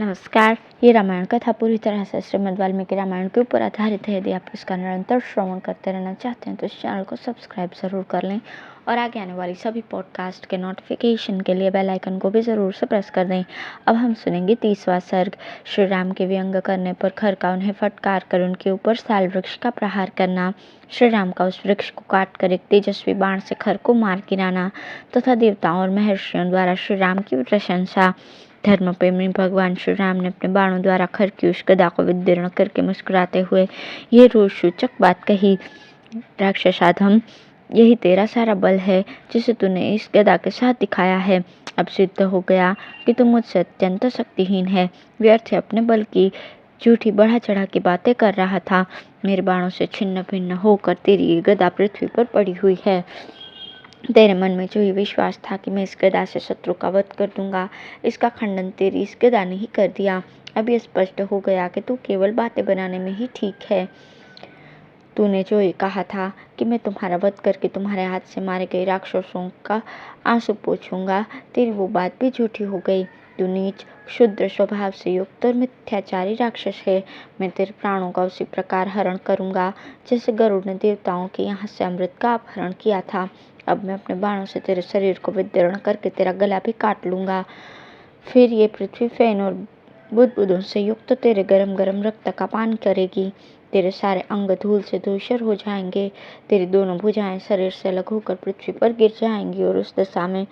नमस्कार। ये रामायण कथा पूरी तरह से श्रीमद् वाल्मीकि रामायण के ऊपर आधारित है। यदि आप इसका निरंतर श्रवण करते रहना चाहते हैं तो इस चैनल को सब्सक्राइब ज़रूर कर लें और आगे आने वाली सभी पॉडकास्ट के नोटिफिकेशन के लिए बेल आइकन को भी ज़रूर से प्रेस कर दें। अब हम सुनेंगे 30वां सर्ग। श्री राम के व्यंग करने पर खर का उन्हें फटकार कर उनके ऊपर साल वृक्ष का प्रहार करना, श्री राम का उस वृक्ष को काट कर एक तेजस्वी बाण से खर को मार गिराना तथा देवताओं और महर्षियों द्वारा श्री राम की प्रशंसा। धर्म प्रेमी भगवान श्री राम ने अपने बाणों द्वारा खर की उस गदा को विदीर्ण करके मुस्कुराते हुए ये रोष सूचक बात कही, राक्षसाधम, यही तेरा सारा बल है जिसे तूने इस गदा के साथ दिखाया है। अब सिद्ध हो गया कि तू मुझसे अत्यंत शक्तिहीन है। व्यर्थ अपने बल की झूठी बढ़ा चढ़ा की बातें कर रहा था। मेरे बाणों से छिन्न भिन्न होकर तेरी ये गदा पृथ्वी पर पड़ी हुई है। तेरे मन में जो ये विश्वास था कि मैं इस गदा से शत्रु का वध कर दूंगा, इसका खंडन तेरी इस गदा ने ही कर दिया। अब ये स्पष्ट हो गया कि तू केवल बातें बनाने में ही ठीक है। तूने जो ये कहा था कि मैं तुम्हारा वध करके तुम्हारे हाथ से मारे गए राक्षसों का आंसू पोंछूंगा, तेरी वो बात भी झूठी हो गई। तू नीच क्षुद्र स्वभाव से युक्त और मिथ्याचारी राक्षस है। मैं तेरे प्राणों का उसी प्रकार हरण करूंगा जैसे गरुड़ ने देवताओं के यहाँ से अमृत का अपहरण किया था। अब मैं अपने बाणों से तेरे शरीर को विदीर्ण करके तेरा गला भी काट लूंगा। फिर ये पृथ्वी फैन और बुदबुदों से युक्त तेरे गरम गरम रक्त का पान करेगी। तेरे सारे अंग धूल से धूसर हो जाएंगे। तेरी दोनों भुजाएं शरीर से अलग होकर पृथ्वी पर गिर जाएंगी और उस दशा में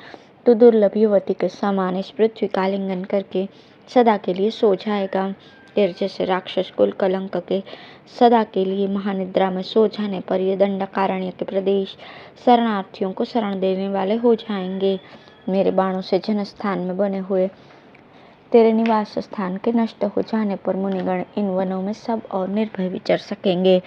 तो दुर्लभ युवती के समान इस पृथ्वी का आलिंगन करके सदा के लिए सो जाएगा। तेरे जैसे राक्षस कुल कलंक के सदा के लिए महानिद्रा में सो जाने पर ये दंडकारण्य के प्रदेश शरणार्थियों को शरण देने वाले हो जाएंगे। मेरे बाणों से जनस्थान में बने हुए तेरे निवास स्थान के नष्ट हो जाने पर मुनिगण इन वनों में सब और निर्भय विचर सकेंगे।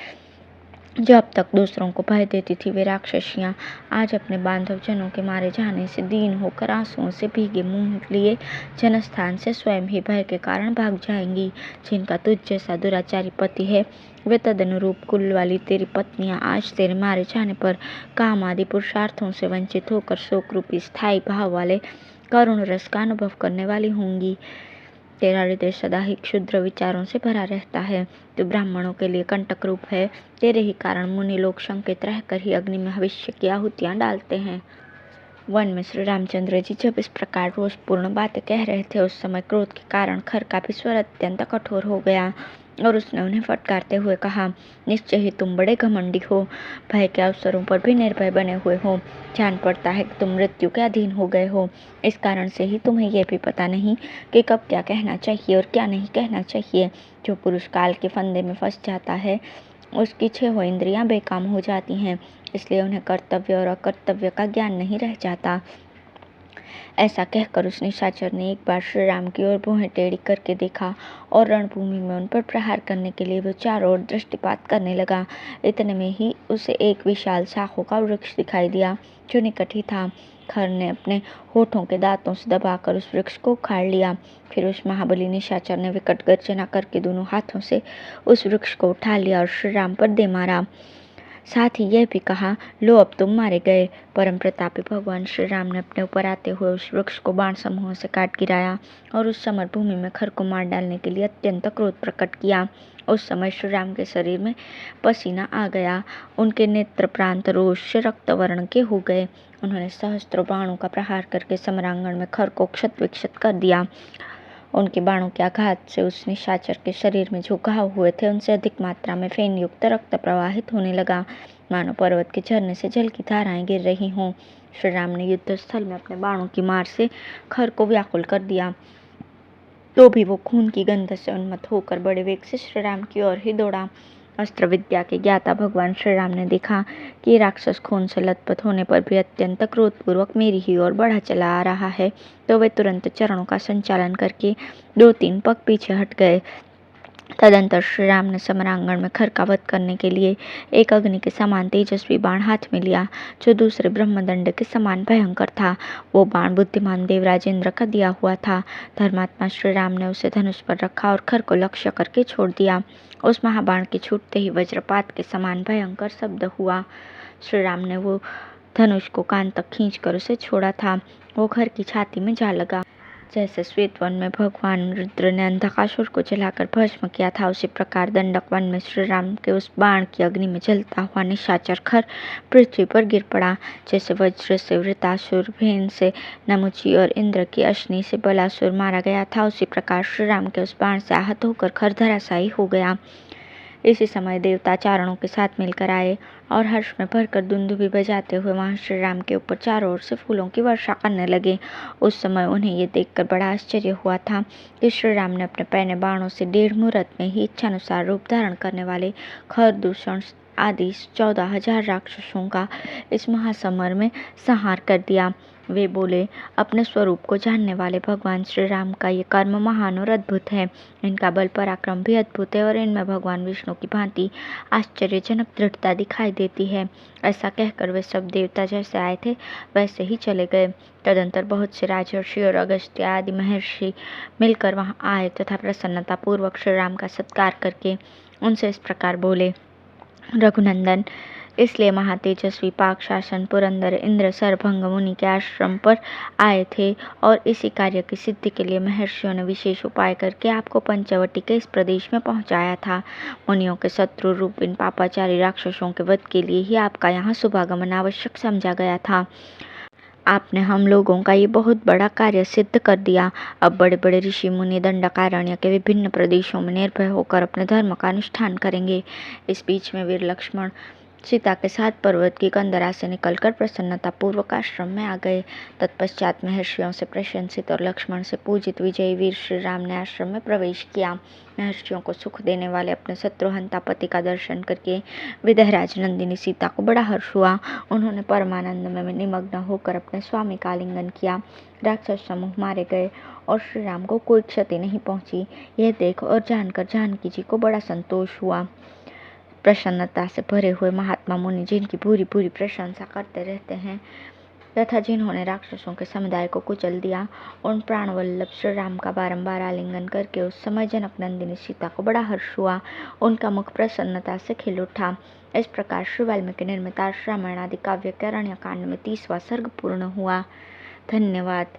जो अब तक दूसरों को भय देती थी, वे राक्षसियाँ आज अपने बांधव जनों के मारे जाने से दीन होकर आंसुओं से भीगे मुंह लिए जनस्थान से स्वयं ही भय के कारण भाग जाएंगी। जिनका तुझ जैसा दुराचारी पति है, वे तदनुरूप कुल वाली तेरी पत्नियां आज तेरे मारे जाने पर काम आदि पुरुषार्थों से वंचित होकर शोक रूपी स्थायी भाव वाले करुण रस का अनुभव करने वाली होंगी। तेरा हृदय सदा ही क्षुद्र विचारों से भरा रहता है। तो ब्राह्मणों के लिए कंटक रूप है। तेरे ही कारण मुनि लोग शंकित रहकर ही अग्नि में भविष्य की आहुतियां डालते हैं। वन में श्री रामचंद्र जी जब इस प्रकार रोषपूर्ण बातें कह रहे थे, उस समय क्रोध के कारण खर का भी स्वर अत्यंत कठोर हो गया और उसने उन्हें फटकारते हुए कहा, निश्चय ही तुम बड़े घमंडी हो, भय के अवसरों पर भी निर्भय बने हुए हो। जान पड़ता है कि तुम मृत्यु के अधीन हो गए हो। इस कारण से ही तुम्हें यह भी पता नहीं कि कब क्या कहना चाहिए और क्या नहीं कहना चाहिए। जो पुरुष काल के फंदे में फंस जाता है, उसकी 6 इंद्रियां बेकाम हो जाती हैं, इसलिए उन्हें कर्तव्य और अकर्तव्य का ज्ञान नहीं रह जाता। ऐसा कहकर उस निशाचर ने एक बार श्री राम की ओर भुहें टेढ़ी करके देखा और रणभूमि में उन पर प्रहार करने के लिए वो चारों ओर दृष्टिपात करने लगा। इतने में ही उसे एक विशाल शाखों का वृक्ष दिखाई दिया जो निकट ही था। खर ने अपने होठों के दांतों से दबाकर उस वृक्ष को उखाड़ लिया। फिर उस महाबली निशाचर ने विकट गर्जना करके दोनों हाथों से उस वृक्ष को उठा लिया और श्री राम पर दे मारा। साथ ही यह भी कहा, लो अब तुम मारे गए। परम प्रतापी भगवान श्री राम ने अपने ऊपर आते हुए उस वृक्ष को बाण समूहों से काट गिराया और उस समर भूमि में खर को मार डालने के लिए अत्यंत क्रोध प्रकट किया। उस समय श्री राम के शरीर में पसीना आ गया। उनके नेत्र प्रांत रोष से रक्तवर्ण के हो गए। उन्होंने सहस्त्रों बाणों का प्रहार करके समरांगण में खर को क्षत विक्षत कर दिया। उनके बाणों के आघात से उस निशाचर के शरीर में जो घाव हुए थे, उनसे अधिक मात्रा में फेन युक्त रक्त प्रवाहित होने लगा, मानो पर्वत के झरने से जल की धाराएं गिर रही हों। श्री राम ने युद्ध स्थल में अपने बाणों की मार से खर को व्याकुल कर दिया, तो भी वो खून की गंध से उन्मत्त होकर बड़े वेग से श्री राम की ओर ही दौड़ा। अस्त्र विद्या के ज्ञाता भगवान श्री राम ने देखा कि राक्षस खून से लथपथ होने पर भी अत्यंत क्रोधपूर्वक मेरी ही ओर बढ़ा चला आ रहा है, तो वे तुरंत चरणों का संचालन करके 2-3 पग पीछे हट गए। तदंतर श्री राम ने समरांगण में खर का वध करने के लिए एक अग्नि के समान तेजस्वी बाण हाथ में लिया, जो दूसरे ब्रह्मदंड के समान भयंकर था। वो बाण बुद्धिमान देवराज इंद्र का दिया हुआ था। धर्मात्मा श्री राम ने उसे धनुष पर रखा और खर को लक्ष्य करके छोड़ दिया। उस महाबाण के छूटते ही वज्रपात के समान भयंकर शब्द हुआ। श्री राम ने वो धनुष को कान तक खींचकर उसे छोड़ा था। वो खर की छाती में जा लगा। जैसे श्वेत वन में भगवान रुद्र ने अंधकासुर को जलाकर भस्म किया था, उसी प्रकार दंडक वन में श्री राम के उस बाण की अग्नि में जलता हुआ निशाचर खर पृथ्वी पर गिर पड़ा। जैसे वज्र से वृतासुर, भेन से नमुची और इंद्र की अश्नि से बलासुर मारा गया था, उसी प्रकार श्री राम के उस बाण से आहत होकर खर धराशायी हो गया। इसी समय देवता चारणों के साथ मिलकर आए और हर्ष में भरकर दुंदुभी बजाते हुए वहां श्री राम के ऊपर चारों ओर से फूलों की वर्षा करने लगे। उस समय उन्हें ये देखकर बड़ा आश्चर्य हुआ था कि श्री राम ने अपने पैने बाणों से 1.5 मुहूर्त में ही इच्छानुसार रूप धारण करने वाले खर, दूषण आदि 14,000 राक्षसों का इस महासमर में संहार कर दिया। वे बोले, अपने स्वरूप को जानने वाले भगवान श्री राम का ये कर्म महान और अद्भुत है। इनका बल पराक्रम भी अद्भुत है और इनमें भगवान विष्णु की भांति आश्चर्यजनक दृढ़ता दिखाई देती है। ऐसा कहकर वे सब देवता जैसे आए थे वैसे ही चले गए। तदंतर बहुत से राजर्षि और अगस्त्य आदि महर्षि मिलकर वहां आए तथा प्रसन्नता पूर्वक श्री राम का सत्कार करके उनसे इस प्रकार बोले, रघुनंदन, इसलिए महातेजस्वी पाक शासन पुरंदर इंद्र सरभंग मुनि के आश्रम पर आए थे और इसी कार्य की सिद्धि के लिए महर्षियों ने विशेष उपाय करके आपको पंचवटी के इस प्रदेश में पहुंचाया था। मुनियों के शत्रु रूप इन पापाचारी राक्षसों के वध के लिए ही आपका यहाँ शुभागमन आवश्यक समझा गया था। आपने हम लोगों का ये बहुत बड़ा कार्य सिद्ध कर दिया। अब बड़े बड़े ऋषि मुनि दंडकारण्य के विभिन्न प्रदेशों में निर्भय होकर अपने धर्म का अनुष्ठान करेंगे। इस बीच में वीर लक्ष्मण सीता के साथ पर्वत की कंदरा से निकलकर प्रसन्नता पूर्वक आश्रम में आ गए। तत्पश्चात महर्षियों से प्रशंसित और लक्ष्मण से पूजित विजयी वीर श्री राम ने आश्रम में प्रवेश किया। महर्षियों को सुख देने वाले अपने शत्रुहंता पति का दर्शन करके विदेहराज नंदिनी सीता को बड़ा हर्ष हुआ। उन्होंने परमानंद में निमग्न होकर अपने स्वामी का आलिंगन किया। राक्षस समूह मारे गए और श्री राम को कोई क्षति नहीं पहुंची। यह देख और जानकर जानकी जी को बड़ा संतोष हुआ। प्रसन्नता से भरे हुए महात्मा मुनि जिनकी पूरी पूरी प्रशंसा करते रहते हैं तथा जिन्होंने राक्षसों के समुदाय को कुचल दिया, उन प्राणवल्लभ श्री राम का बारंबार आलिंगन करके उस समय जनक नंदिनी सीता को बड़ा हर्ष हुआ। उनका मुख प्रसन्नता से खिल उठा। इस प्रकार श्री वाल्मीकि निर्मित रामायण आदि काव्य के अरण्य कांड में 30वां सर्ग पूर्ण हुआ। धन्यवाद।